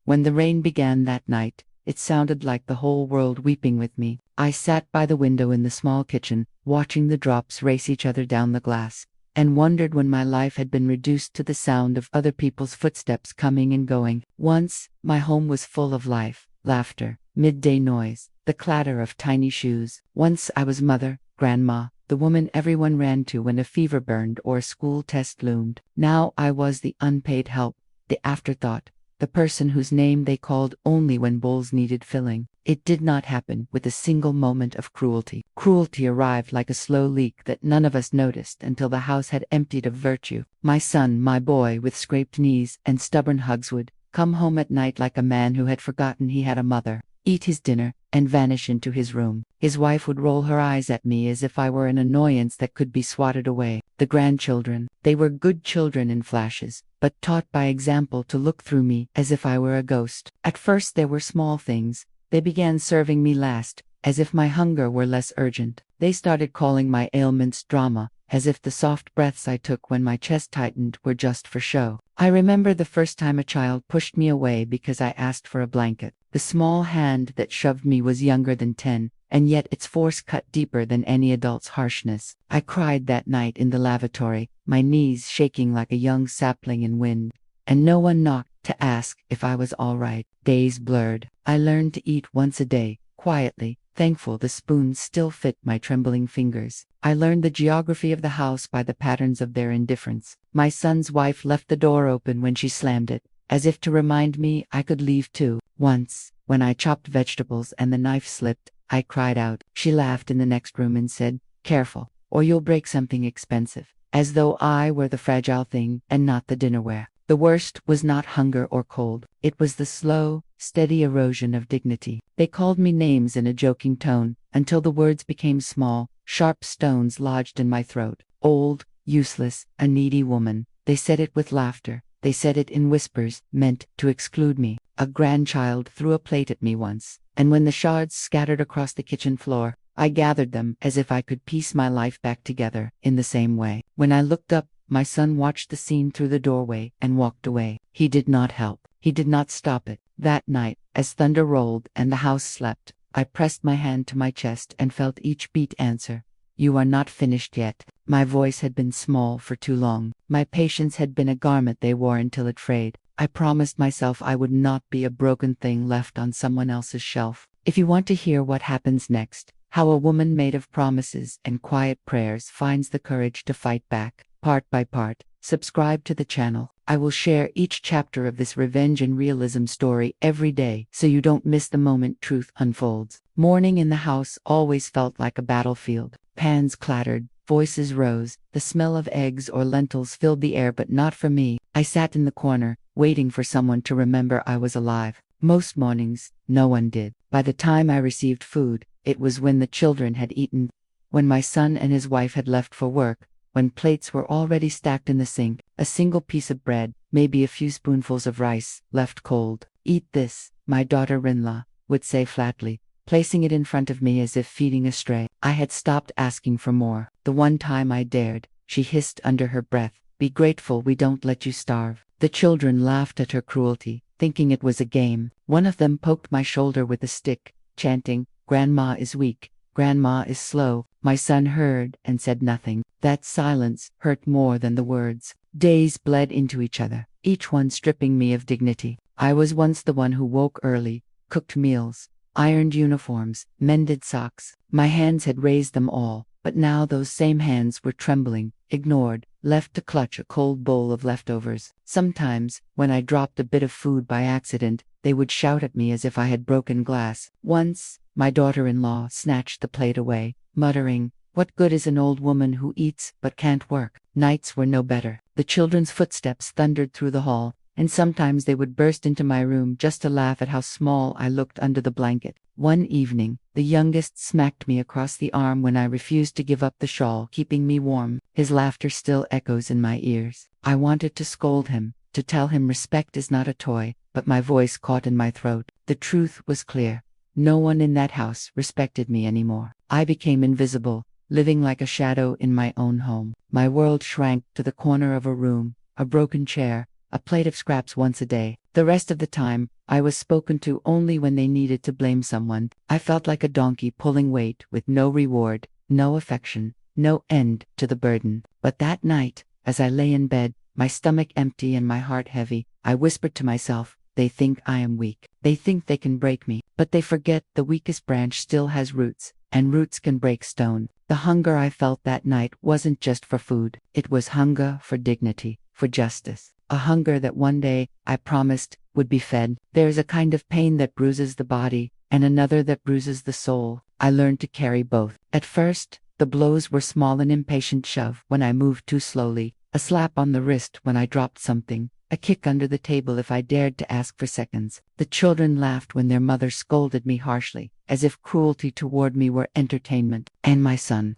When the rain began that night, it sounded like the whole world weeping with me. I sat by the window in the small kitchen, watching the drops race each other down the glass, and wondered when my life had been reduced to the sound of other people's footsteps coming and going. Once, my home was full of life, laughter, midday noise, the clatter of tiny shoes. Once I was mother, grandma, the woman everyone ran to when a fever burned or a school test loomed. Now I was the unpaid help, the afterthought, the person whose name they called only when bowls needed filling. It did not happen with a single moment of cruelty. Cruelty arrived like a slow leak that none of us noticed until the house had emptied of virtue. My son, my boy with scraped knees and stubborn hugs would come home at night like a man who had forgotten he had a mother, eat his dinner, and vanish into his room. His wife would roll her eyes at me as if I were an annoyance that could be swatted away. The grandchildren, they were good children in flashes, but taught by example to look through me as if I were a ghost. At first there were small things. They began serving me last, as if my hunger were less urgent. They started calling my ailments drama, as if the soft breaths I took when my chest tightened were just for show. I remember the first time a child pushed me away because I asked for a blanket. The small hand that shoved me was younger than 10, and yet its force cut deeper than any adult's harshness. I cried that night in the lavatory, my knees shaking like a young sapling in wind, and no one knocked to ask if I was all right. Days blurred. I learned to eat once a day, quietly, thankful the spoon still fit my trembling fingers. I learned the geography of the house by the patterns of their indifference. My son's wife left the door open when she slammed it, as if to remind me I could leave too. Once, when I chopped vegetables and the knife slipped, I cried out. She laughed in the next room and said, "Careful, or you'll break something expensive," as though I were the fragile thing and not the dinnerware. The worst was not hunger or cold. It was the slow, steady erosion of dignity. They called me names in a joking tone, until the words became small, sharp stones lodged in my throat. Old, useless, a needy woman. They said it with laughter. They said it in whispers, meant to exclude me. A grandchild threw a plate at me once, and when the shards scattered across the kitchen floor, I gathered them as if I could piece my life back together in the same way. When I looked up, my son watched the scene through the doorway and walked away. He did not help. He did not stop it. That night, as thunder rolled and the house slept, I pressed my hand to my chest and felt each beat answer. "You are not finished yet." My voice had been small for too long. My patience had been a garment they wore until it frayed. I promised myself I would not be a broken thing left on someone else's shelf. If you want to hear what happens next, how a woman made of promises and quiet prayers finds the courage to fight back, part by part, subscribe to the channel. I will share each chapter of this revenge and realism story every day so you don't miss the moment truth unfolds. Morning in the house always felt like a battlefield. Pans clattered, voices rose, the smell of eggs or lentils filled the air, but not for me. I sat in the corner, waiting for someone to remember I was alive. Most mornings, no one did. By the time I received food, it was when the children had eaten, when my son and his wife had left for work, when plates were already stacked in the sink, a single piece of bread, maybe a few spoonfuls of rice, left cold. "Eat this," my daughter-in-law would say flatly, placing it in front of me as if feeding a stray. I had stopped asking for more. The one time I dared, she hissed under her breath, "Be grateful we don't let you starve." The children laughed at her cruelty, thinking it was a game. One of them poked my shoulder with a stick, chanting, "Grandma is weak, Grandma is slow." My son heard and said nothing. That silence hurt more than the words. Days bled into each other, each one stripping me of dignity. I was once the one who woke early, cooked meals, ironed uniforms, mended socks. My hands had raised them all, but now those same hands were trembling, ignored, left to clutch a cold bowl of leftovers. Sometimes, when I dropped a bit of food by accident, they would shout at me as if I had broken glass. Once, my daughter-in-law snatched the plate away, muttering, "What good is an old woman who eats but can't work?" Nights were no better. The children's footsteps thundered through the hall, and sometimes they would burst into my room just to laugh at how small I looked under the blanket. One evening, the youngest smacked me across the arm when I refused to give up the shawl keeping me warm. His laughter still echoes in my ears. I wanted to scold him, to tell him respect is not a toy, but my voice caught in my throat. The truth was clear. No one in that house respected me anymore. I became invisible, living like a shadow in my own home. My world shrank to the corner of a room, a broken chair, a plate of scraps once a day. The rest of the time, I was spoken to only when they needed to blame someone. I felt like a donkey pulling weight with no reward, no affection, no end to the burden. But that night, as I lay in bed, my stomach empty and my heart heavy, I whispered to myself, they think I am weak. They think they can break me, but they forget the weakest branch still has roots, and roots can break stone. The hunger I felt that night wasn't just for food. It was hunger for dignity, for justice. A hunger that one day, I promised, would be fed. There is a kind of pain that bruises the body, and another that bruises the soul. I learned to carry both. At first, the blows were small, an impatient shove when I moved too slowly, a slap on the wrist when I dropped something, a kick under the table if I dared to ask for seconds. The children laughed when their mother scolded me harshly, as if cruelty toward me were entertainment. And my son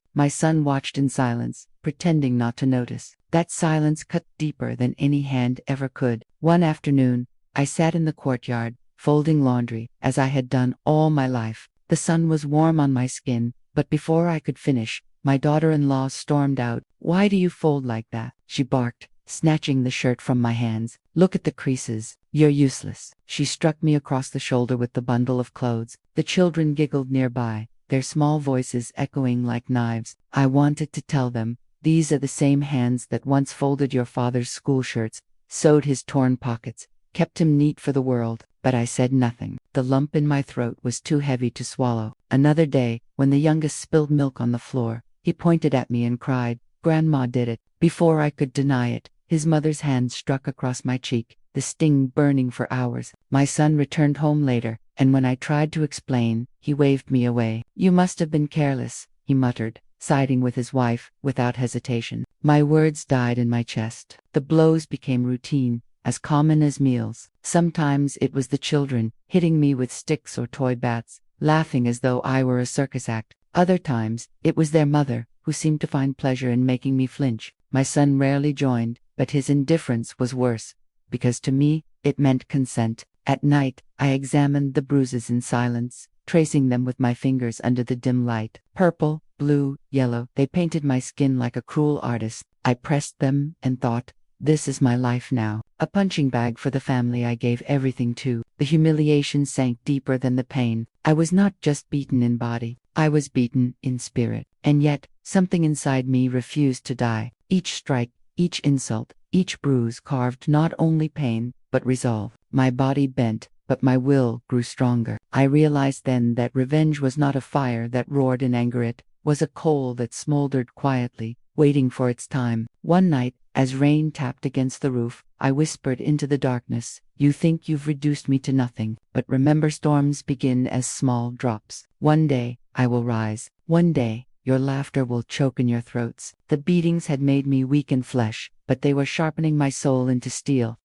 watched in silence, pretending not to notice. That silence cut deeper than any hand ever could. One afternoon, I sat in the courtyard, folding laundry, as I had done all my life. The sun was warm on my skin, but before I could finish, my daughter-in-law stormed out. "Why do you fold like that?" she barked, snatching the shirt from my hands. "Look at the creases. You're useless." She struck me across the shoulder with the bundle of clothes. The children giggled nearby, their small voices echoing like knives. I wanted to tell them, these are the same hands that once folded your father's school shirts, sewed his torn pockets, kept him neat for the world. But I said nothing. The lump in my throat was too heavy to swallow. Another day, when the youngest spilled milk on the floor, he pointed at me and cried, "Grandma did it." Before I could deny it, his mother's hand struck across my cheek, the sting burning for hours. My son returned home later, and when I tried to explain, he waved me away. "You must have been careless," he muttered, siding with his wife, without hesitation. My words died in my chest. The blows became routine, as common as meals. Sometimes it was the children, hitting me with sticks or toy bats, laughing as though I were a circus act. Other times, it was their mother, who seemed to find pleasure in making me flinch. My son rarely joined, but his indifference was worse, because to me, it meant consent. At night, I examined the bruises in silence, tracing them with my fingers under the dim light. Purple, blue, yellow, they painted my skin like a cruel artist. I pressed them and thought, this is my life now. A punching bag for the family I gave everything to. The humiliation sank deeper than the pain. I was not just beaten in body, I was beaten in spirit. And yet, something inside me refused to die. Each strike, each insult, each bruise carved not only pain, but resolve. My body bent, but my will grew stronger. I realized then that revenge was not a fire that roared in anger, it was a coal that smoldered quietly, waiting for its time. One night, as rain tapped against the roof, I whispered into the darkness, "You think you've reduced me to nothing, but remember, storms begin as small drops. One day, I will rise. One day, your laughter will choke in your throats." The beatings had made me weak in flesh, but they were sharpening my soul into steel.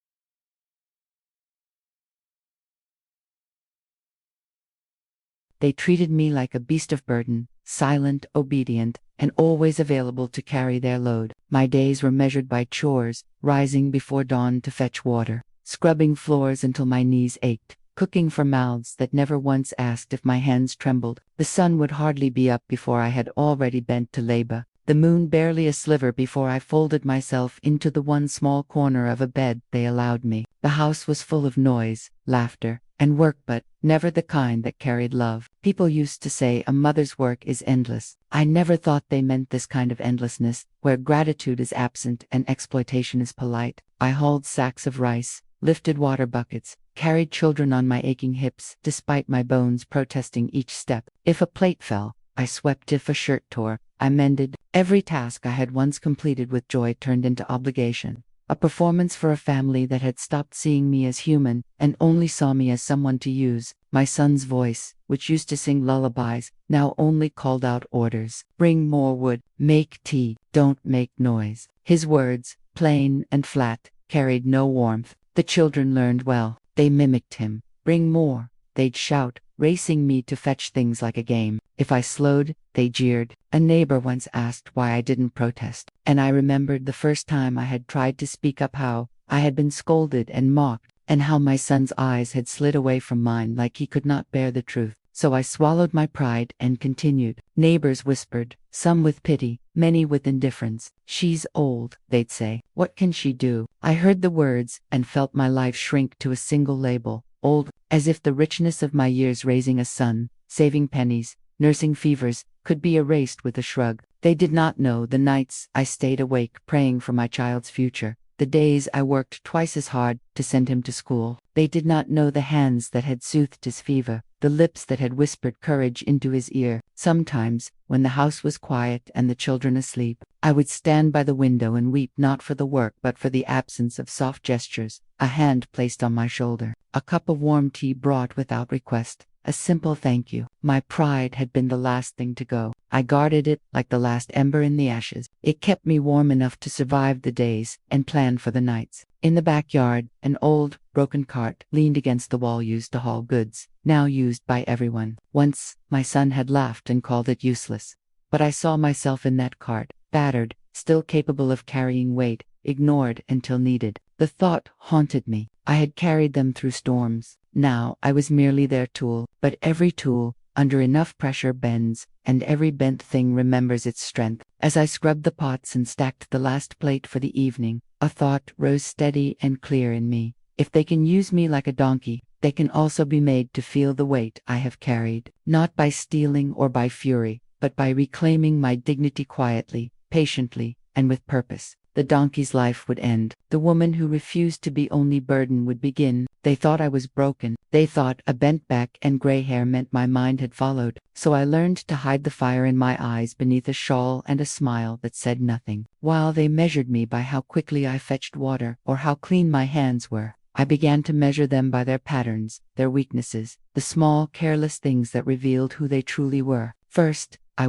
They treated me like a beast of burden, silent, obedient, and always available to carry their load. My days were measured by chores, rising before dawn to fetch water, scrubbing floors until my knees ached, cooking for mouths that never once asked if my hands trembled. The sun would hardly be up before I had already bent to labor, the moon barely a sliver before I folded myself into the one small corner of a bed they allowed me. The house was full of noise, laughter, and work, but never the kind that carried love. People used to say a mother's work is endless. I never thought they meant this kind of endlessness, where gratitude is absent and exploitation is polite. I hauled sacks of rice, lifted water buckets, carried children on my aching hips, despite my bones protesting each step. If a plate fell, I swept. If a shirt tore, I mended. Every task I had once completed with joy turned into obligation. A performance for a family that had stopped seeing me as human and only saw me as someone to use. My son's voice, which used to sing lullabies, now only called out orders. Bring more wood, make tea, don't make noise. His words, plain and flat, carried no warmth. The children learned well. They mimicked him. Bring more, they'd shout, racing me to fetch things like a game. If I slowed, they jeered. A neighbor once asked why I didn't protest, and I remembered the first time I had tried to speak up, how I had been scolded and mocked, and how my son's eyes had slid away from mine like he could not bear the truth. So I swallowed my pride and continued. Neighbors whispered, some with pity, many with indifference. She's old, they'd say. What can she do? I heard the words and felt my life shrink to a single label. Old, as if the richness of my years raising a son, saving pennies, nursing fevers, could be erased with a shrug. They did not know the nights I stayed awake praying for my child's future, the days I worked twice as hard to send him to school. They did not know the hands that had soothed his fever, the lips that had whispered courage into his ear. Sometimes, when the house was quiet and the children asleep, I would stand by the window and weep, not for the work but for the absence of soft gestures, a hand placed on my shoulder, a cup of warm tea brought without request, a simple thank you. My pride had been the last thing to go. I guarded it like the last ember in the ashes. It kept me warm enough to survive the days and plan for the nights. In the backyard, an old, broken cart leaned against the wall used to haul goods, now used by everyone. Once, my son had laughed and called it useless. But I saw myself in that cart, battered, still capable of carrying weight, ignored until needed. The thought haunted me. I had carried them through storms. Now I was merely their tool, but every tool, under enough pressure, bends, and every bent thing remembers its strength. As I scrubbed the pots and stacked the last plate for the evening, a thought rose steady and clear in me. If they can use me like a donkey, they can also be made to feel the weight I have carried, not by stealing or by fury, but by reclaiming my dignity quietly, patiently, and with purpose. The donkey's life would end. The woman who refused to be only burden would begin. They thought I was broken. They thought a bent back and gray hair meant my mind had followed. So I learned to hide the fire in my eyes beneath a shawl and a smile that said nothing. While they measured me by how quickly I fetched water or how clean my hands were, I began to measure them by their patterns, their weaknesses, the small, careless things that revealed who they truly were. First, I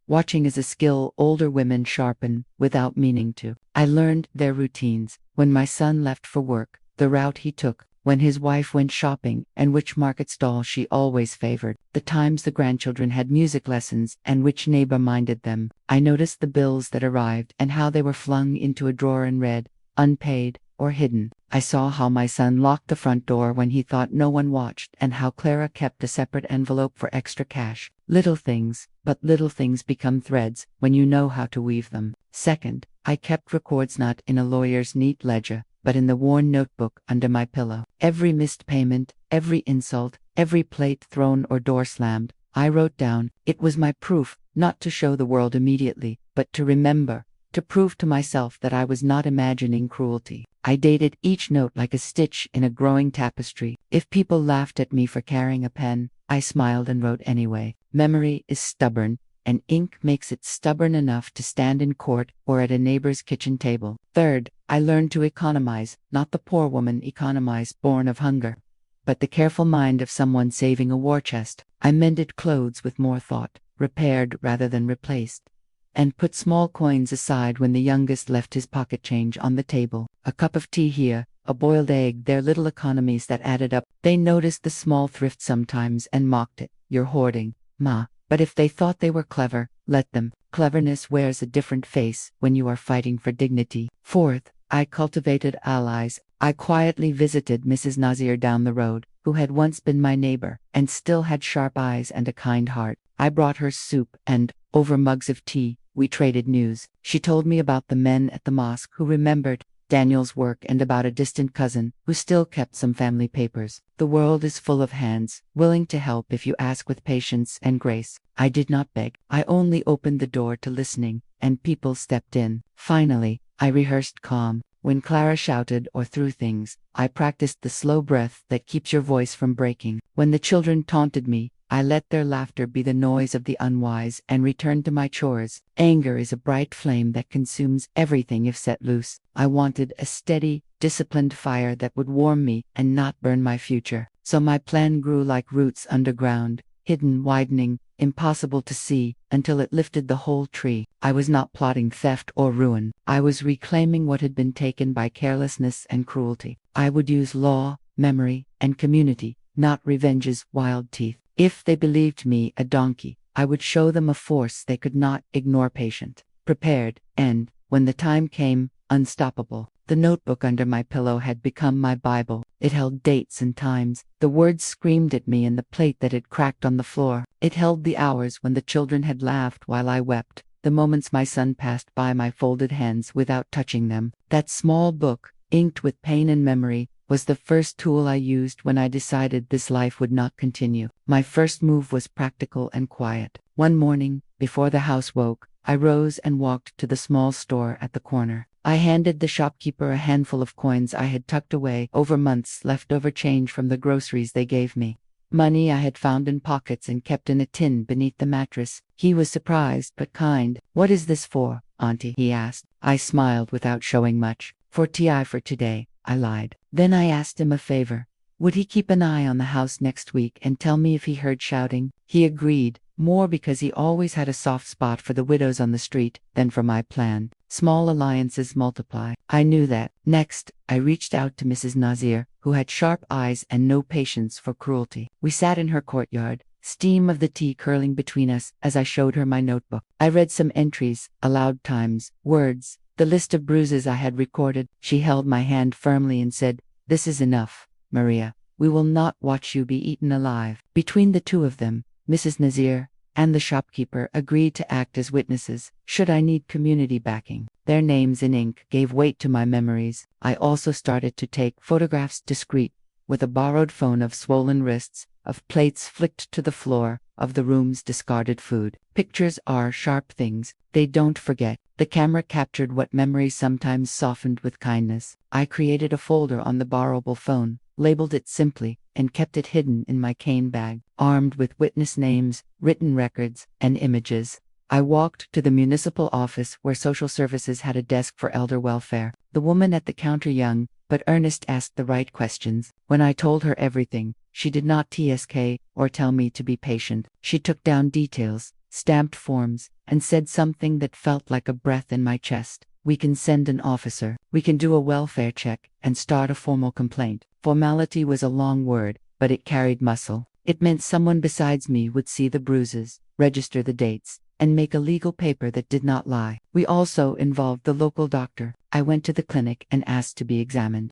watching is a skill older women sharpen without meaning to. I learned their routines, when my son left for work, the route he took, when his wife went shopping, and which market stall she always favored, the times the grandchildren had music lessons and which neighbor minded them. I noticed the bills that arrived and how they were flung into a drawer and read, unpaid or hidden. I saw how my son locked the front door when he thought no one watched, and how Clara kept a separate envelope for extra cash. Little things, but little things become threads when you know how to weave them. Second, I kept records not in a lawyer's neat ledger, but in the worn notebook under my pillow. Every missed payment, every insult, every plate thrown or door slammed, I wrote down. It was my proof, not to show the world immediately, but to remember, to prove to myself that I was not imagining cruelty. I dated each note like a stitch in a growing tapestry. If people laughed at me for carrying a pen, I smiled and wrote anyway. Memory is stubborn, and ink makes it stubborn enough to stand in court or at a neighbor's kitchen table. Third, I learned to economize, not the poor woman economize born of hunger, but the careful mind of someone saving a war chest. I mended clothes with more thought, repaired rather than replaced, and put small coins aside when the youngest left his pocket change on the table. A cup of tea here, a boiled egg, their little economies that added up. They noticed the small thrift sometimes and mocked it. You're hoarding, Ma. But if they thought they were clever, let them. Cleverness wears a different face when you are fighting for dignity. Fourth, I cultivated allies. I quietly visited Mrs. Nazir down the road, who had once been my neighbor, and still had sharp eyes and a kind heart. I brought her soup, and, over mugs of tea, we traded news. She told me about the men at the mosque who remembered Daniel's work and about a distant cousin who still kept some family papers. The world is full of hands, willing to help if you ask with patience and grace. I did not beg. I only opened the door to listening, and people stepped in. Finally, I rehearsed calm. When Clara shouted or threw things, I practiced the slow breath that keeps your voice from breaking. When the children taunted me, I let their laughter be the noise of the unwise and returned to my chores. Anger is a bright flame that consumes everything if set loose. I wanted a steady, disciplined fire that would warm me and not burn my future. So my plan grew like roots underground, hidden, widening, impossible to see, until it lifted the whole tree. I was not plotting theft or ruin. I was reclaiming what had been taken by carelessness and cruelty. I would use law, memory, and community, not revenge's wild teeth. If they believed me a donkey, I would show them a force they could not ignore, patient, prepared, and, when the time came, unstoppable. The notebook under my pillow had become my Bible. It held dates and times. The words screamed at me in the plate that had cracked on the floor. It held the hours when the children had laughed while I wept, the moments my son passed by my folded hands without touching them. That small book, inked with pain and memory, was the first tool I used when I decided this life would not continue. My first move was practical and quiet. One morning, before the house woke, I rose and walked to the small store at the corner. I handed the shopkeeper a handful of coins I had tucked away over months, leftover change from the groceries they gave me. Money I had found in pockets and kept in a tin beneath the mattress. He was surprised but kind. "What is this for, Auntie?" he asked. I smiled without showing much. "For TI for today," I lied. Then I asked him a favor. Would he keep an eye on the house next week and tell me if he heard shouting? He agreed, more because he always had a soft spot for the widows on the street than for my plan. Small alliances multiply. I knew that. Next, I reached out to Mrs. Nazir, who had sharp eyes and no patience for cruelty. We sat in her courtyard, steam of the tea curling between us as I showed her my notebook. I read some entries, aloud times, words, the list of bruises I had recorded. She held my hand firmly and said, "This is enough, Maria. We will not watch you be eaten alive." Between the two of them, Mrs. Nazir and the shopkeeper agreed to act as witnesses, should I need community backing. Their names in ink gave weight to my memories. I also started to take photographs discreet, with a borrowed phone of swollen wrists, of plates flicked to the floor, of the room's discarded food. Pictures are sharp things. They don't forget. The camera captured what memories sometimes softened with kindness. I created a folder on the borrowable phone, labeled it simply, and kept it hidden in my cane bag, armed with witness names, written records, and images. I walked to the municipal office where social services had a desk for elder welfare. The woman at the counter, young but earnest, asked the right questions. When I told her everything, she did not TSK or tell me to be patient. She took down details, stamped forms, and said something that felt like a breath in my chest. "We can send an officer. We can do a welfare check and start a formal complaint." Formality was a long word, but it carried muscle. It meant someone besides me would see the bruises, register the dates, and make a legal paper that did not lie. We also involved the local doctor. I went to the clinic and asked to be examined.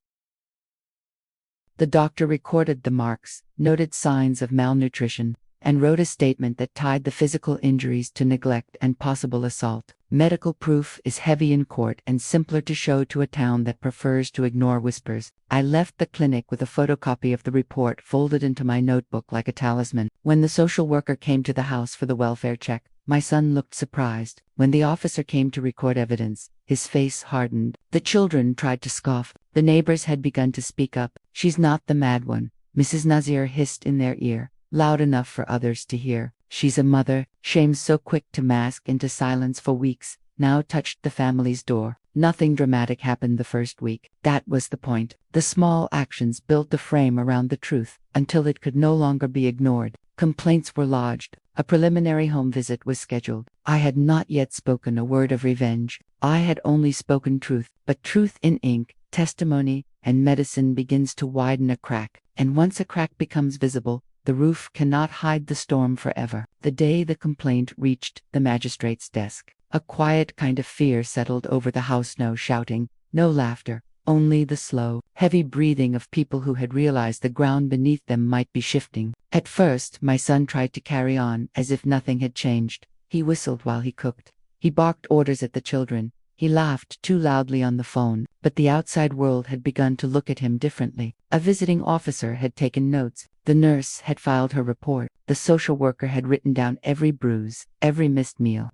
The doctor recorded the marks, noted signs of malnutrition, and wrote a statement that tied the physical injuries to neglect and possible assault. Medical proof is heavy in court and simpler to show to a town that prefers to ignore whispers. I left the clinic with a photocopy of the report folded into my notebook like a talisman. When the social worker came to the house for the welfare check, my son looked surprised. When the officer came to record evidence, his face hardened. The children tried to scoff. The neighbors had begun to speak up. "She's not the mad one," Mrs. Nazir hissed in their ear, loud enough for others to hear. "She's a mother." Shame so quick to mask into silence for weeks, now touched the family's door. Nothing dramatic happened the first week. That was the point. The small actions built the frame around the truth, until it could no longer be ignored. Complaints were lodged. A preliminary home visit was scheduled. I had not yet spoken a word of revenge. I had only spoken truth. But truth in ink, testimony, and medicine begins to widen a crack. And once a crack becomes visible, the roof cannot hide the storm forever. The day the complaint reached the magistrate's desk, a quiet kind of fear settled over the house. No shouting, no laughter, only the slow, heavy breathing of people who had realized the ground beneath them might be shifting. At first, my son tried to carry on as if nothing had changed. He whistled while he cooked. He barked orders at the children. He laughed too loudly on the phone, but the outside world had begun to look at him differently. A visiting officer had taken notes. The nurse had filed her report. The social worker had written down every bruise, every missed meal,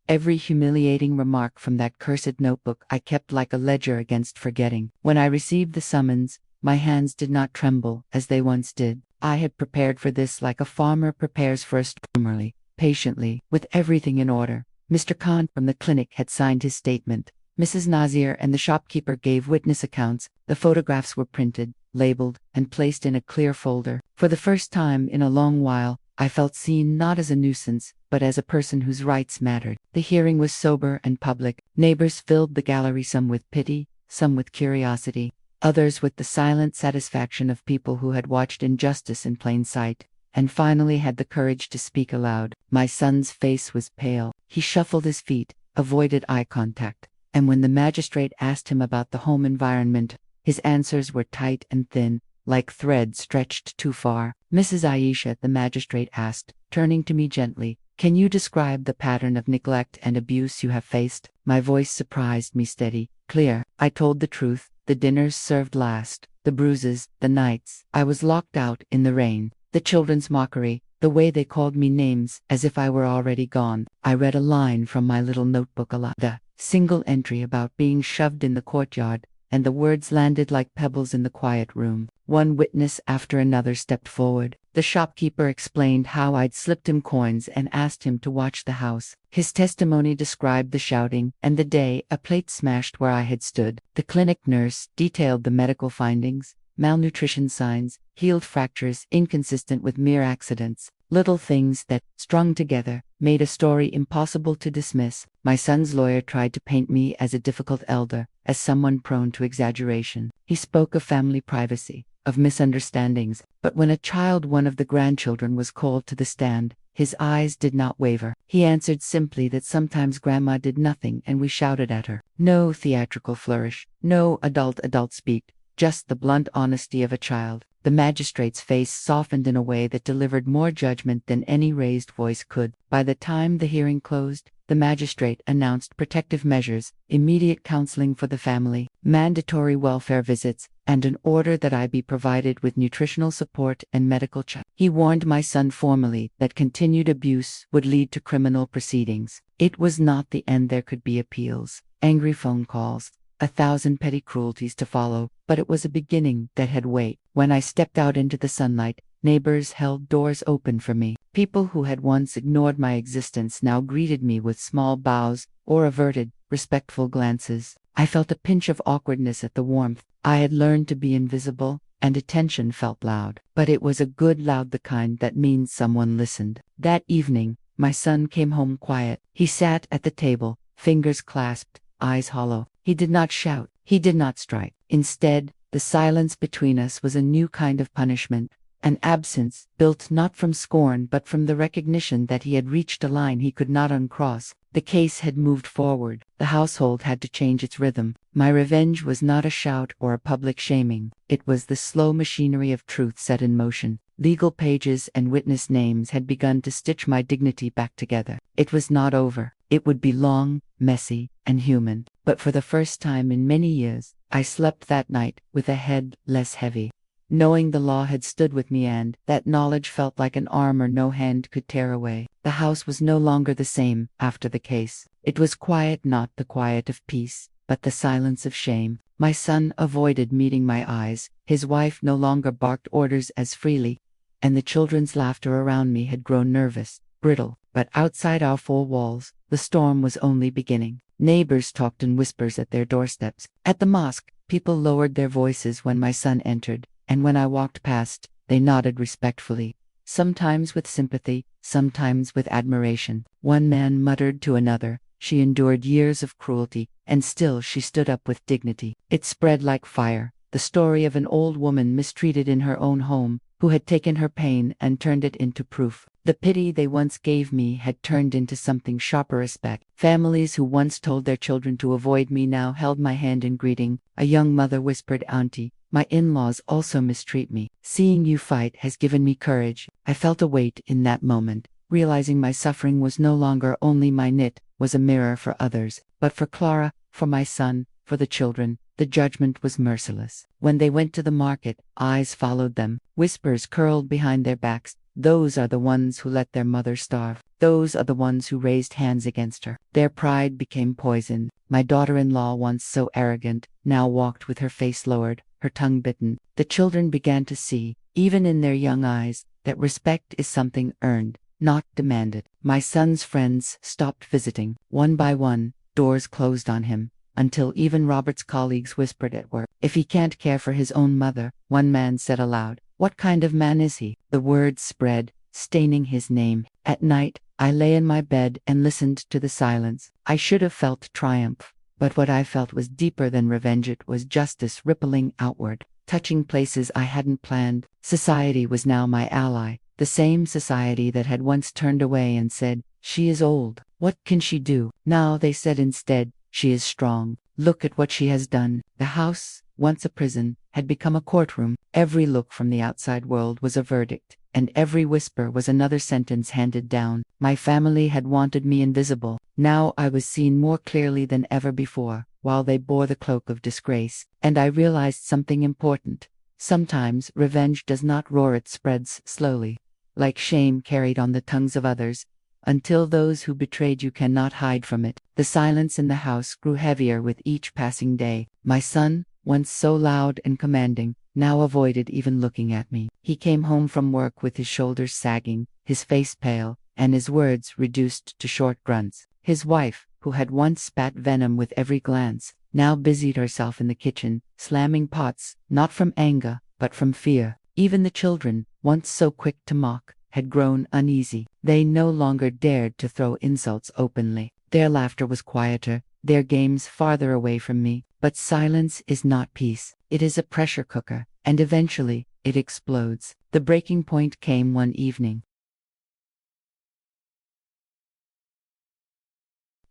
every humiliating remark from that cursed notebook I kept like a ledger against forgetting. When I received the summons, my hands did not tremble as they once did. I had prepared for this like a farmer prepares for a storm, patiently, with everything in order. Mr. Khan from the clinic had signed his statement. Mrs. Nazir and the shopkeeper gave witness accounts. The photographs were printed, labeled, and placed in a clear folder. For the first time in a long while, I felt seen not as a nuisance, but as a person whose rights mattered. The hearing was sober and public. Neighbors filled the gallery, some with pity, some with curiosity, others with the silent satisfaction of people who had watched injustice in plain sight, and finally had the courage to speak aloud. My son's face was pale. He shuffled his feet, avoided eye contact, and when the magistrate asked him about the home environment, his answers were tight and thin, like thread stretched too far. Mrs. Aisha, the magistrate asked, turning to me gently, can you describe the pattern of neglect and abuse you have faced? My voice surprised me steady, clear. I told the truth, the dinners served last, the bruises, the nights I was locked out in the rain, the children's mockery, the way they called me names as if I were already gone. I read a line from my little notebook aloud, the single entry about being shoved in the courtyard, and the words landed like pebbles in the quiet room. One witness after another stepped forward. The shopkeeper explained how I'd slipped him coins and asked him to watch the house. His testimony described the shouting and the day a plate smashed where I had stood. The clinic nurse detailed the medical findings, malnutrition signs, healed fractures inconsistent with mere accidents. Little things that, strung together, made a story impossible to dismiss. My son's lawyer tried to paint me as a difficult elder, as someone prone to exaggeration. He spoke of family privacy, of misunderstandings, but when one of the grandchildren was called to the stand, his eyes did not waver. He answered simply that sometimes Grandma did nothing and we shouted at her. No theatrical flourish, no adult speak, just the blunt honesty of a child. The magistrate's face softened in a way that delivered more judgment than any raised voice could. By the time the hearing closed, the magistrate announced protective measures, immediate counseling for the family, mandatory welfare visits, and an order that I be provided with nutritional support and medical check. He warned my son formally that continued abuse would lead to criminal proceedings. It was not the end. There could be appeals, angry phone calls, 1,000 petty cruelties to follow, but it was a beginning that had weight. When I stepped out into the sunlight, neighbors held doors open for me. People who had once ignored my existence now greeted me with small bows or averted, respectful glances. I felt a pinch of awkwardness at the warmth. I had learned to be invisible, and attention felt loud. But it was a good loud, the kind that means someone listened. That evening, my son came home quiet. He sat at the table, fingers clasped, eyes hollow. He did not shout. He did not strike. Instead, the silence between us was a new kind of punishment, an absence built not from scorn but from the recognition that he had reached a line he could not uncross. The case had moved forward. The household had to change its rhythm. My revenge was not a shout or a public shaming. It was the slow machinery of truth set in motion. Legal pages and witness names had begun to stitch my dignity back together. It was not over. It would be long, messy, and human. But for the first time in many years, I slept that night with a head less heavy, knowing the law had stood with me, and that knowledge felt like an armor no hand could tear away. The house was no longer the same after the case. It was quiet, not the quiet of peace, but the silence of shame. My son avoided meeting my eyes. His wife no longer barked orders as freely, and the children's laughter around me had grown nervous, brittle. But outside our four walls, the storm was only beginning. Neighbors talked in whispers at their doorsteps. At the mosque, people lowered their voices when my son entered, and when I walked past, they nodded respectfully, sometimes with sympathy, sometimes with admiration. One man muttered to another, "She endured years of cruelty, and still she stood up with dignity." It spread like fire, the story of an old woman mistreated in her own home, who had taken her pain and turned it into proof. The pity they once gave me had turned into something sharper: respect. Families who once told their children to avoid me now held my hand in greeting. A young mother whispered, "Auntie, my in-laws also mistreat me. Seeing you fight has given me courage." I felt a weight in that moment, realizing my suffering was no longer only mine. It was a mirror for others, but for Clara, for my son, for the children. The judgment was merciless. When they went to the market, eyes followed them, whispers curled behind their backs. "Those are the ones who let their mother starve. Those are the ones who raised hands against her." Their pride became poison. My daughter-in-law, once so arrogant, now walked with her face lowered, her tongue bitten. The children began to see, even in their young eyes, that respect is something earned, not demanded. My son's friends stopped visiting. One by one, doors closed on him, until even Robert's colleagues whispered at work, "If he can't care for his own mother," one man said aloud, "what kind of man is he?" The word spread, staining his name. At night, I lay in my bed and listened to the silence. I should have felt triumph, but what I felt was deeper than revenge. It was justice rippling outward, touching places I hadn't planned. Society was now my ally, the same society that had once turned away and said, "She is old. What can she do?" Now they said instead, "She is strong. Look at what she has done." The house, once a prison, had become a courtroom. Every look from the outside world was a verdict, and every whisper was another sentence handed down. My family had wanted me invisible. Now I was seen more clearly than ever before, while they bore the cloak of disgrace, and I realized something important. Sometimes revenge does not roar, it spreads slowly, like shame carried on the tongues of others, until those who betrayed you cannot hide from it. The silence in the house grew heavier with each passing day. My son, once so loud and commanding, now avoided even looking at me. He came home from work with his shoulders sagging, his face pale, and his words reduced to short grunts. His wife, who had once spat venom with every glance, now busied herself in the kitchen, slamming pots, not from anger, but from fear. Even the children, once so quick to mock, had grown uneasy. They no longer dared to throw insults openly. Their laughter was quieter, their games farther away from me. But silence is not peace. It is a pressure cooker, and eventually, it explodes. The breaking point came one evening.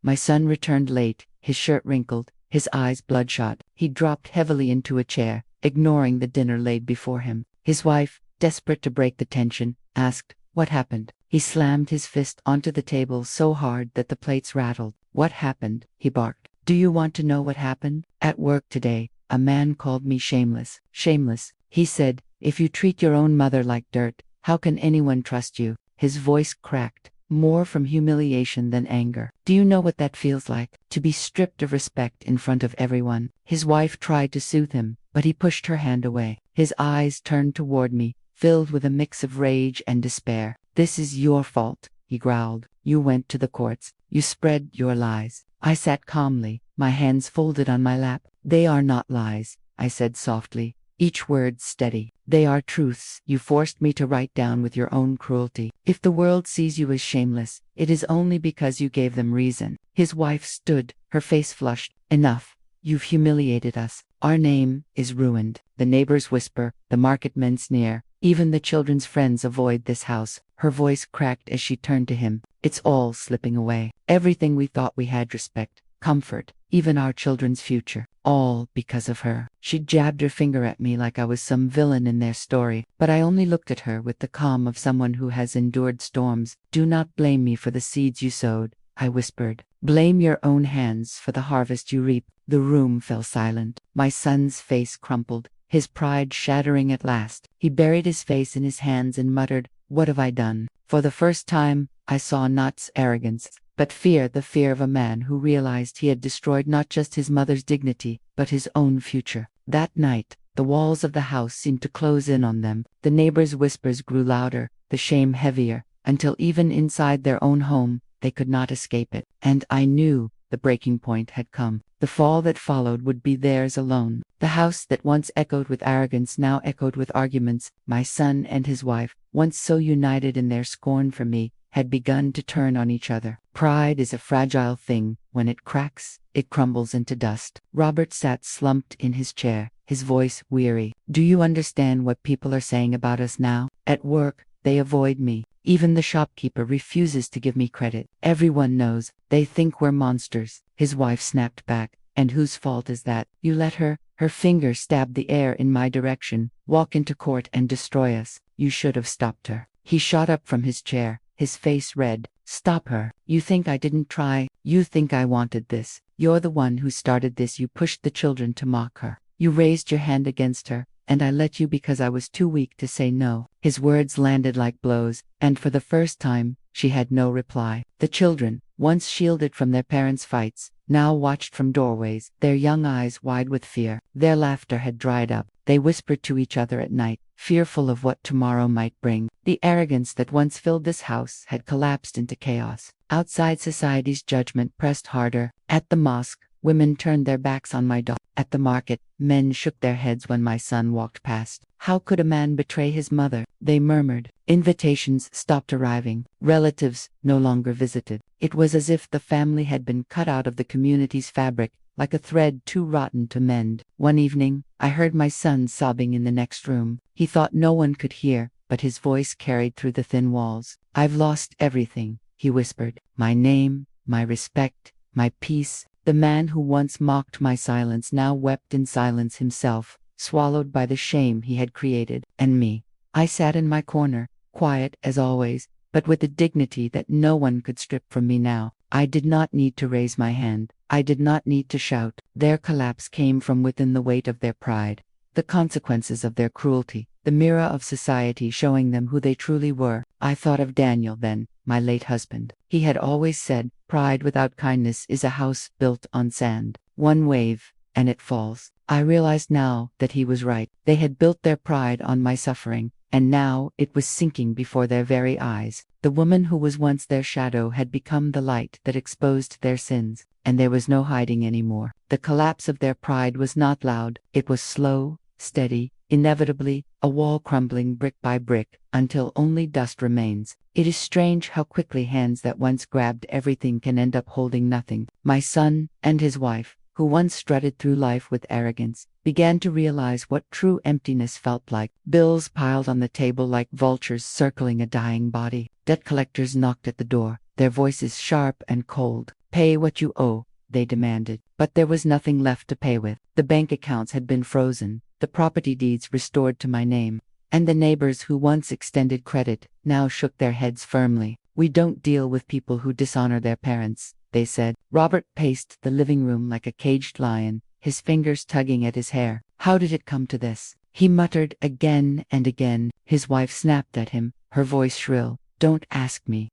My son returned late, his shirt wrinkled, his eyes bloodshot. He dropped heavily into a chair, ignoring the dinner laid before him. His wife, desperate to break the tension, asked, "What happened?" He slammed his fist onto the table so hard that the plates rattled. "What happened?" he barked. "Do you want to know what happened? At work today, a man called me shameless. Shameless, he said. If you treat your own mother like dirt, how can anyone trust you?" His voice cracked, more from humiliation than anger. "Do you know what that feels like? To be stripped of respect in front of everyone." His wife tried to soothe him, but he pushed her hand away. His eyes turned toward me, filled with a mix of rage and despair. "This is your fault," he growled. "You went to the courts. You spread your lies." I sat calmly, my hands folded on my lap. "They are not lies," I said softly, each word steady. "They are truths you forced me to write down with your own cruelty. If the world sees you as shameless, it is only because you gave them reason." His wife stood, her face flushed. "Enough. You've humiliated us. Our name is ruined." The neighbors whisper, the marketmen sneer, even the children's friends avoid this house. Her voice cracked as she turned to him. "It's all slipping away. Everything we thought we had, respect, comfort, even our children's future. All because of her." She jabbed her finger at me like I was some villain in their story, but I only looked at her with the calm of someone who has endured storms. "Do not blame me for the seeds you sowed," I whispered. "Blame your own hands for the harvest you reap." The room fell silent. My son's face crumpled, his pride shattering at last. He buried his face in his hands and muttered, "What have I done?" For the first time, I saw not arrogance, but fear, the fear of a man who realized he had destroyed not just his mother's dignity, but his own future. That night, the walls of the house seemed to close in on them. The neighbors' whispers grew louder, the shame heavier, until even inside their own home, they could not escape it. And I knew the breaking point had come. The fall that followed would be theirs alone. The house that once echoed with arrogance now echoed with arguments. My son and his wife, once so united in their scorn for me, had begun to turn on each other. Pride is a fragile thing. When it cracks, it crumbles into dust. Robert sat slumped in his chair, his voice weary. "Do you understand what people are saying about us now? At work, they avoid me. Even the shopkeeper refuses to give me credit. Everyone knows. They think we're monsters." His wife snapped back. "And whose fault is that? You let her," her finger stabbed the air in my direction, "walk into court and destroy us. You should have stopped her." He shot up from his chair, his face red. "Stop her. You think I didn't try? You think I wanted this? You're the one who started this. You pushed the children to mock her. You raised your hand against her, and I let you because I was too weak to say no." His words landed like blows, and for the first time, she had no reply. The children, once shielded from their parents' fights, now watched from doorways, their young eyes wide with fear. Their laughter had dried up. They whispered to each other at night, fearful of what tomorrow might bring. The arrogance that once filled this house had collapsed into chaos. Outside, society's judgment pressed harder. At the mosque, women turned their backs on my daughter. At the market, men shook their heads when my son walked past. How could a man betray his mother? They murmured. Invitations stopped arriving. Relatives no longer visited. It was as if the family had been cut out of the community's fabric, like a thread too rotten to mend. One evening, I heard my son sobbing in the next room. He thought no one could hear, but his voice carried through the thin walls. "I've lost everything," he whispered. "My name, my respect, my peace. The man who once mocked my silence now wept in silence himself, swallowed by the shame he had created. And me. I sat in my corner, quiet as always, but with a dignity that no one could strip from me now. I did not need to raise my hand. I did not need to shout. Their collapse came from within the weight of their pride, the consequences of their cruelty, the mirror of society showing them who they truly were. I thought of Daniel then, my late husband. He had always said, "Pride without kindness is a house built on sand. One wave, and it falls." I realized now that he was right. They had built their pride on my suffering, and now it was sinking before their very eyes. The woman who was once their shadow had become the light that exposed their sins, and there was no hiding anymore. The collapse of their pride was not loud. It was slow, steady, inevitably, a wall crumbling brick by brick, until only dust remains. It is strange how quickly hands that once grabbed everything can end up holding nothing. My son and his wife, who once strutted through life with arrogance, began to realize what true emptiness felt like. Bills piled on the table like vultures circling a dying body. Debt collectors knocked at the door, their voices sharp and cold. "Pay what you owe," they demanded. But there was nothing left to pay with. The bank accounts had been frozen, the property deeds restored to my name, and the neighbors who once extended credit now shook their heads firmly. "We don't deal with people who dishonor their parents," they said. Robert paced the living room like a caged lion, his fingers tugging at his hair. "How did it come to this?" he muttered again and again. His wife snapped at him, her voice shrill. "Don't ask me."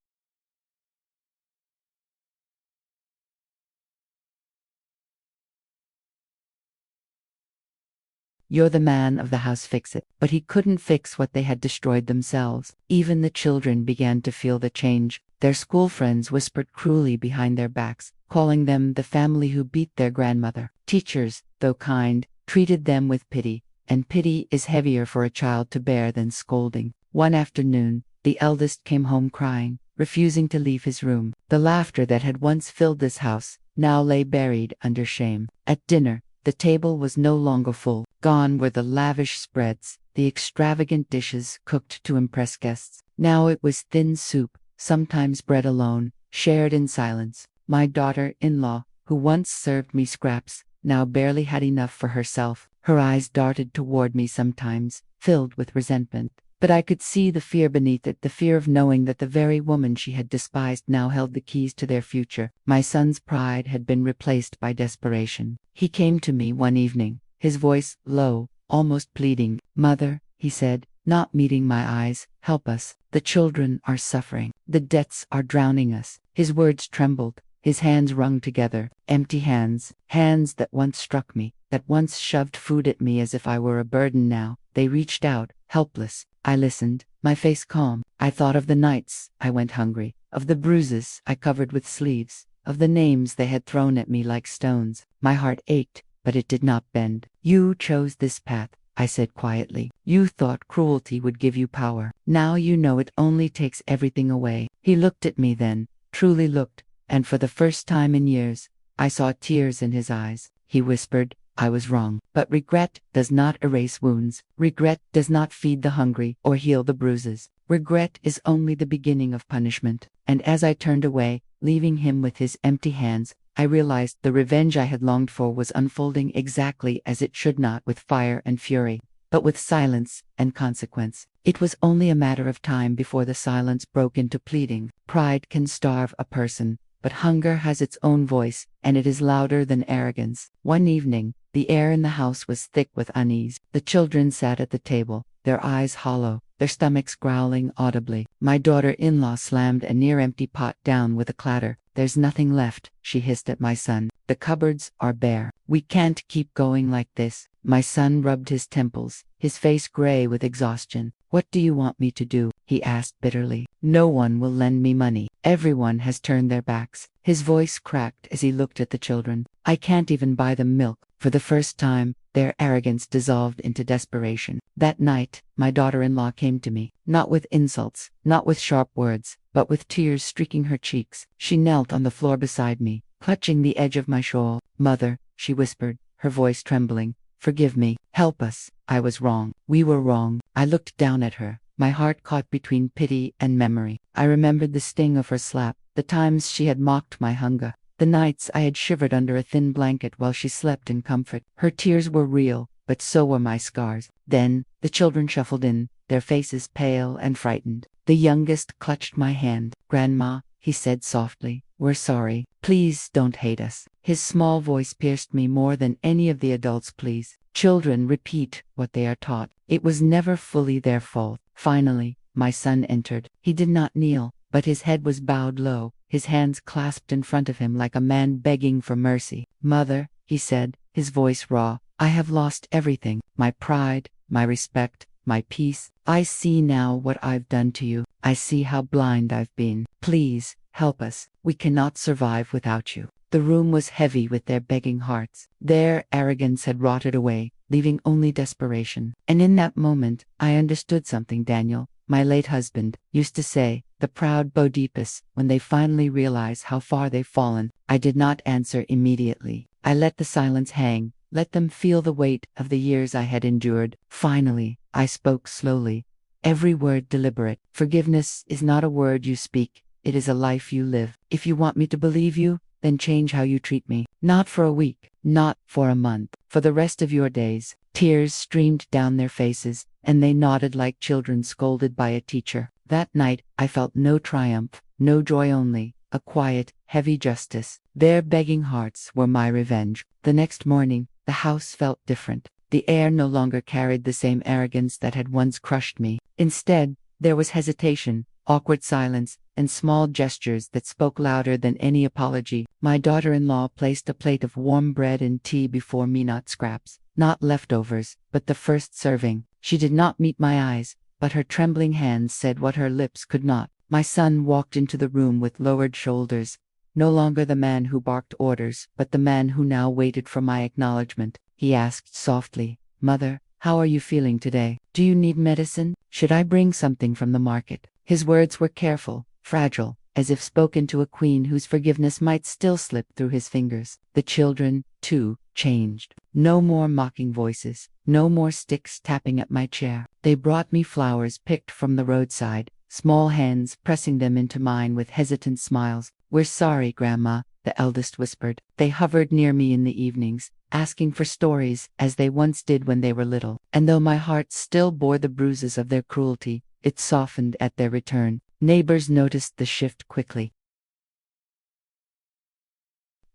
"You're the man of the house, fix it." But he couldn't fix what they had destroyed themselves. Even the children began to feel the change. Their school friends whispered cruelly behind their backs, calling them the family who beat their grandmother. Teachers, though kind, treated them with pity, and pity is heavier for a child to bear than scolding. One afternoon, the eldest came home crying, refusing to leave his room. The laughter that had once filled this house now lay buried under shame. At dinner, the table was no longer full. Gone were the lavish spreads, the extravagant dishes cooked to impress guests. Now it was thin soup, sometimes bread alone, shared in silence. My daughter-in-law, who once served me scraps, now barely had enough for herself. Her eyes darted toward me sometimes, filled with resentment. But I could see the fear beneath it, the fear of knowing that the very woman she had despised now held the keys to their future. My son's pride had been replaced by desperation. He came to me one evening, his voice low, almost pleading. "Mother," he said, not meeting my eyes, "help us. The children are suffering. The debts are drowning us." His words trembled, his hands wrung together, empty hands, hands that once struck me, that once shoved food at me as if I were a burden. Now they reached out, helpless. I listened, my face calm. I thought of the nights I went hungry, of the bruises I covered with sleeves, of the names they had thrown at me like stones. My heart ached, but it did not bend. "You chose this path," I said quietly. "You thought cruelty would give you power. Now you know it only takes everything away." He looked at me then, truly looked, and for the first time in years, I saw tears in his eyes. He whispered, "I was wrong. But regret does not erase wounds. Regret does not feed the hungry or heal the bruises. Regret is only the beginning of punishment." And as I turned away, leaving him with his empty hands, I realized the revenge I had longed for was unfolding exactly as it should, not with fire and fury, but with silence and consequence. It was only a matter of time before the silence broke into pleading. Pride can starve a person, but hunger has its own voice, and it is louder than arrogance. One evening, the air in the house was thick with unease. The children sat at the table, their eyes hollow, their stomachs growling audibly. My daughter-in-law slammed a near-empty pot down with a clatter. "There's nothing left," she hissed at my son. "The cupboards are bare. We can't keep going like this." My son rubbed his temples, his face gray with exhaustion. "What do you want me to do?" he asked bitterly. "No one will lend me money. Everyone has turned their backs." His voice cracked as he looked at the children. "I can't even buy them milk." For the first time, their arrogance dissolved into desperation. That night, my daughter-in-law came to me, not with insults, not with sharp words, but with tears streaking her cheeks. She knelt on the floor beside me, clutching the edge of my shawl. "Mother," she whispered, her voice trembling, "forgive me. Help us. I was wrong. We were wrong." I looked down at her, my heart caught between pity and memory. I remembered the sting of her slap, the times she had mocked my hunger, The nights I had shivered under a thin blanket while she slept in comfort. Her tears were real, but so were my scars. Then, the children shuffled in, their faces pale and frightened. The youngest clutched my hand. "Grandma," he said softly, "we're sorry. Please don't hate us." His small voice pierced me more than any of the adults' pleas. Children repeat what they are taught. It was never fully their fault. Finally, my son entered. He did not kneel, but his head was bowed low, his hands clasped in front of him like a man begging for mercy. "Mother," he said, his voice raw, "I have lost everything. My pride, my respect, my peace. I see now what I've done to you. I see how blind I've been. Please, help us. We cannot survive without you." The room was heavy with their begging hearts. Their arrogance had rotted away, leaving only desperation. And in that moment, I understood something. Daniel, my late husband, used to say, "The proud bow deepest when they finally realize how far they've fallen." I did not answer immediately. I let the silence hang, let them feel the weight of the years I had endured. Finally, I spoke slowly, every word deliberate. "Forgiveness is not a word you speak, it is a life you live. If you want me to believe you, then change how you treat me. Not for a week, not for a month, for the rest of your days." Tears streamed down their faces, and they nodded like children scolded by a teacher. That night, I felt no triumph, no joy, only a quiet, heavy justice. Their begging hearts were my revenge. The next morning, the house felt different. The air no longer carried the same arrogance that had once crushed me. Instead, there was hesitation, awkward silence, and small gestures that spoke louder than any apology. My daughter-in-law placed a plate of warm bread and tea before me, not scraps, not leftovers, but the first serving. She did not meet my eyes, but her trembling hands said what her lips could not. My son walked into the room with lowered shoulders, no longer the man who barked orders, but the man who now waited for my acknowledgement. He asked softly, "Mother, how are you feeling today? Do you need medicine? Should I bring something from the market?" His words were careful, fragile, as if spoken to a queen whose forgiveness might still slip through his fingers. The children, too, changed. No more mocking voices, no more sticks tapping at my chair. They brought me flowers picked from the roadside, small hands pressing them into mine with hesitant smiles. "We're sorry, Grandma," the eldest whispered. They hovered near me in the evenings, asking for stories, as they once did when they were little. And though my heart still bore the bruises of their cruelty, it softened at their return. Neighbors noticed the shift quickly.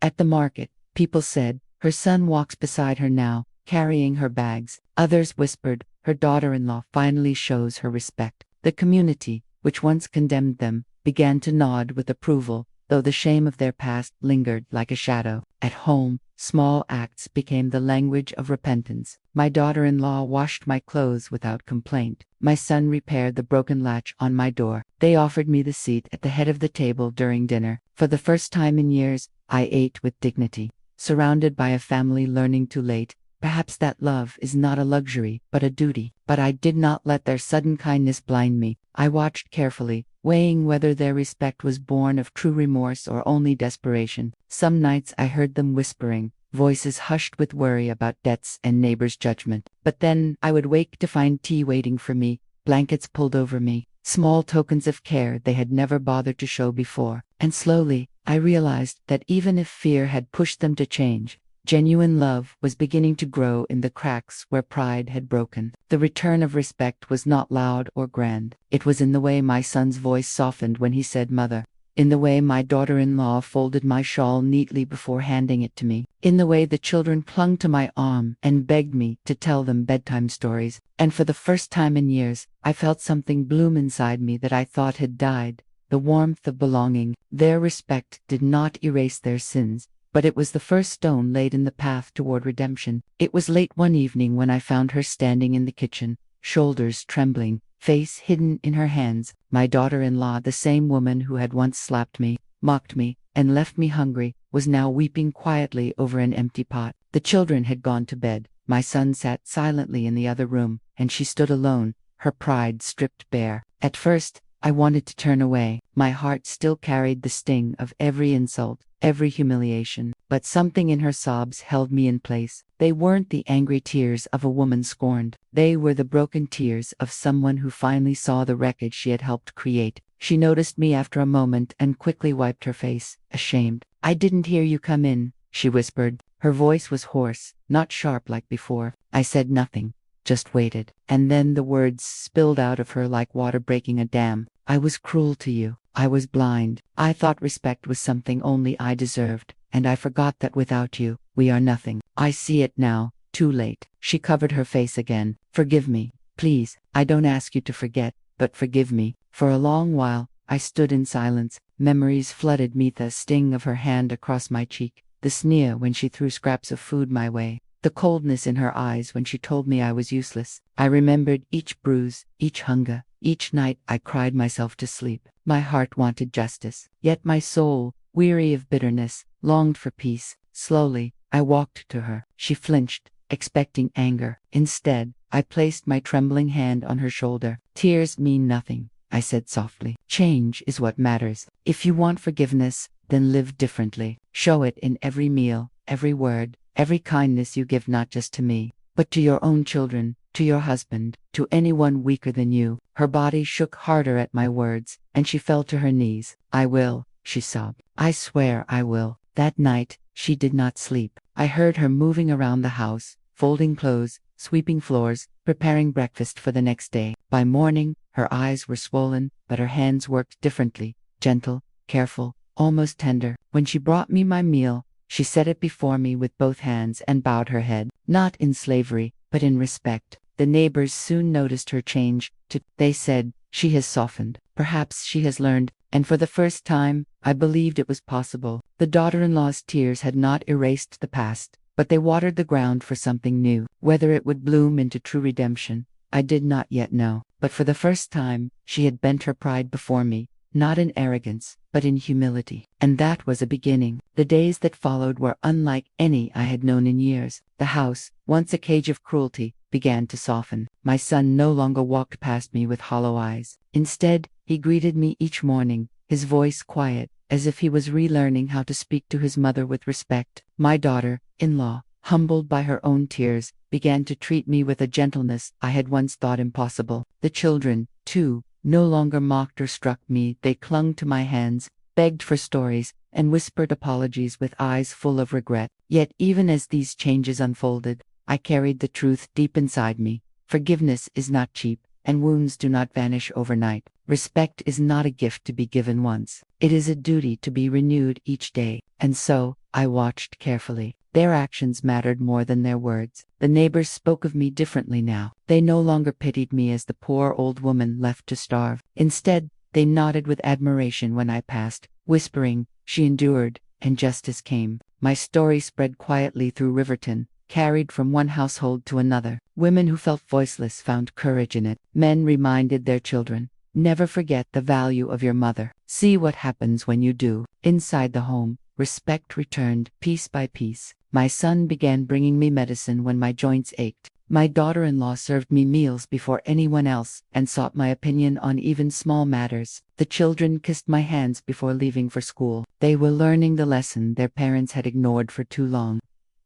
At the market, people said, "Her son walks beside her now, carrying her bags." Others whispered, "Her daughter-in-law finally shows her respect." The community, which once condemned them, began to nod with approval, though the shame of their past lingered like a shadow. At home, small acts became the language of repentance. My daughter-in-law washed my clothes without complaint. My son repaired the broken latch on my door. They offered me the seat at the head of the table during dinner. For the first time in years, I ate with dignity, surrounded by a family learning too late. Perhaps that love is not a luxury, but a duty. But I did not let their sudden kindness blind me. I watched carefully, weighing whether their respect was born of true remorse or only desperation. Some nights I heard them whispering, voices hushed with worry about debts and neighbors' judgment. But then I would wake to find tea waiting for me, blankets pulled over me, small tokens of care they had never bothered to show before. And slowly, I realized that even if fear had pushed them to change, genuine love was beginning to grow in the cracks where pride had broken. The return of respect was not loud or grand. It was in the way my son's voice softened when he said "Mother," in the way my daughter-in-law folded my shawl neatly before handing it to me, in the way the children clung to my arm and begged me to tell them bedtime stories. And for the first time in years, I felt something bloom inside me that I thought had died, the warmth of belonging. Their respect did not erase their sins, but it was the first stone laid in the path toward redemption. It was late one evening when I found her standing in the kitchen, shoulders trembling, face hidden in her hands. My daughter-in-law, the same woman who had once slapped me, mocked me, and left me hungry, was now weeping quietly over an empty pot. The children had gone to bed. My son sat silently in the other room, and she stood alone, her pride stripped bare. At first, I wanted to turn away. My heart still carried the sting of every insult, every humiliation, but something in her sobs held me in place. They weren't the angry tears of a woman scorned. They were the broken tears of someone who finally saw the wreckage she had helped create. She noticed me after a moment and quickly wiped her face, ashamed. I didn't hear you come in, she whispered. Her voice was hoarse, not sharp like before. I said nothing, just waited. And then the words spilled out of her like water breaking a dam. I was cruel to you. I was blind. I thought respect was something only I deserved, and I forgot that without you, we are nothing. I see it now, too late. She covered her face again. Forgive me, please. I don't ask you to forget, but forgive me. For a long while, I stood in silence. Memories flooded me, the sting of her hand across my cheek, the sneer when she threw scraps of food my way, the coldness in her eyes when she told me I was useless. I remembered each bruise, each hunger, each night I cried myself to sleep. My heart wanted justice, yet my soul, weary of bitterness, longed for peace. Slowly, I walked to her. She flinched, expecting anger. Instead, I placed my trembling hand on her shoulder. Tears mean nothing, I said softly. Change is what matters. If you want forgiveness, then live differently. Show it in every meal, every word, every kindness you give, not just to me, but to your own children, to your husband, to anyone weaker than you. Her body shook harder at my words, and she fell to her knees. I will, she sobbed. I swear I will. That night, she did not sleep. I heard her moving around the house, folding clothes, sweeping floors, preparing breakfast for the next day. By morning, her eyes were swollen, but her hands worked differently, gentle, careful, almost tender. When she brought me my meal, she set it before me with both hands and bowed her head, not in slavery, but in respect. The neighbors soon noticed her change. They said, she has softened. Perhaps she has learned. And for the first time, I believed it was possible. The daughter-in-law's tears had not erased the past, but they watered the ground for something new. Whether it would bloom into true redemption, I did not yet know. But for the first time, she had bent her pride before me, not in arrogance, but in humility. And that was a beginning. The days that followed were unlike any I had known in years. The house, once a cage of cruelty, began to soften. My son no longer walked past me with hollow eyes. Instead, he greeted me each morning, his voice quiet, as if he was relearning how to speak to his mother with respect. My daughter-in-law, humbled by her own tears, began to treat me with a gentleness I had once thought impossible. The children, too, no longer mocked or struck me. They clung to my hands, begged for stories, and whispered apologies with eyes full of regret. Yet even as these changes unfolded, I carried the truth deep inside me. Forgiveness is not cheap, and wounds do not vanish overnight. Respect is not a gift to be given once. It is a duty to be renewed each day. And so, I watched carefully. Their actions mattered more than their words. The neighbors spoke of me differently now. They no longer pitied me as the poor old woman left to starve. Instead, they nodded with admiration when I passed, whispering, she endured, and justice came. My story spread quietly through Riverton, carried from one household to another. Women who felt voiceless found courage in it. Men reminded their children, never forget the value of your mother. See what happens when you do. Inside the home, respect returned, piece by piece. My son began bringing me medicine when my joints ached. My daughter-in-law served me meals before anyone else, and sought my opinion on even small matters. The children kissed my hands before leaving for school. They were learning the lesson their parents had ignored for too long.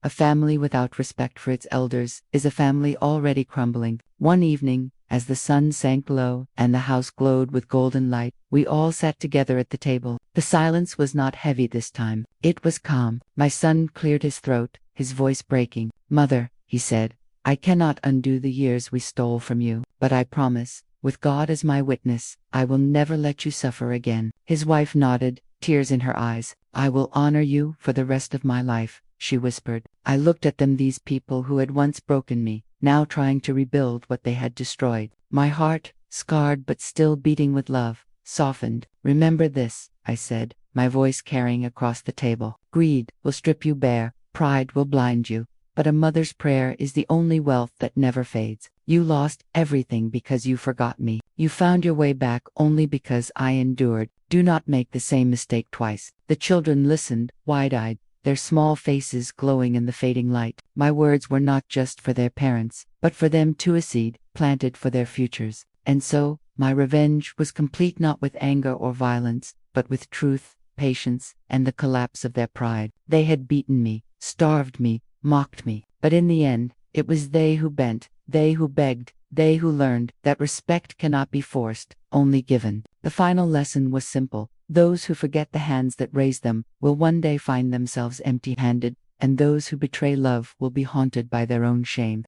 A family without respect for its elders is a family already crumbling. One evening, as the sun sank low and the house glowed with golden light, we all sat together at the table. The silence was not heavy this time. It was calm. My son cleared his throat, his voice breaking. Mother, he said, I cannot undo the years we stole from you, but I promise, with God as my witness, I will never let you suffer again. His wife nodded, tears in her eyes. I will honor you for the rest of my life, she whispered. I looked at them, these people who had once broken me, now trying to rebuild what they had destroyed. My heart, scarred but still beating with love, softened. Remember this, I said, my voice carrying across the table. Greed will strip you bare, pride will blind you, but a mother's prayer is the only wealth that never fades. You lost everything because you forgot me. You found your way back only because I endured. Do not make the same mistake twice. The children listened, wide-eyed, their small faces glowing in the fading light. My words were not just for their parents, but for them too, a seed planted for their futures. And so, my revenge was complete, not with anger or violence, but with truth, patience, and the collapse of their pride. They had beaten me, starved me, mocked me, but in the end, it was they who bent, they who begged, they who learned that respect cannot be forced, only given. The final lesson was simple. Those who forget the hands that raised them will one day find themselves empty-handed, and those who betray love will be haunted by their own shame.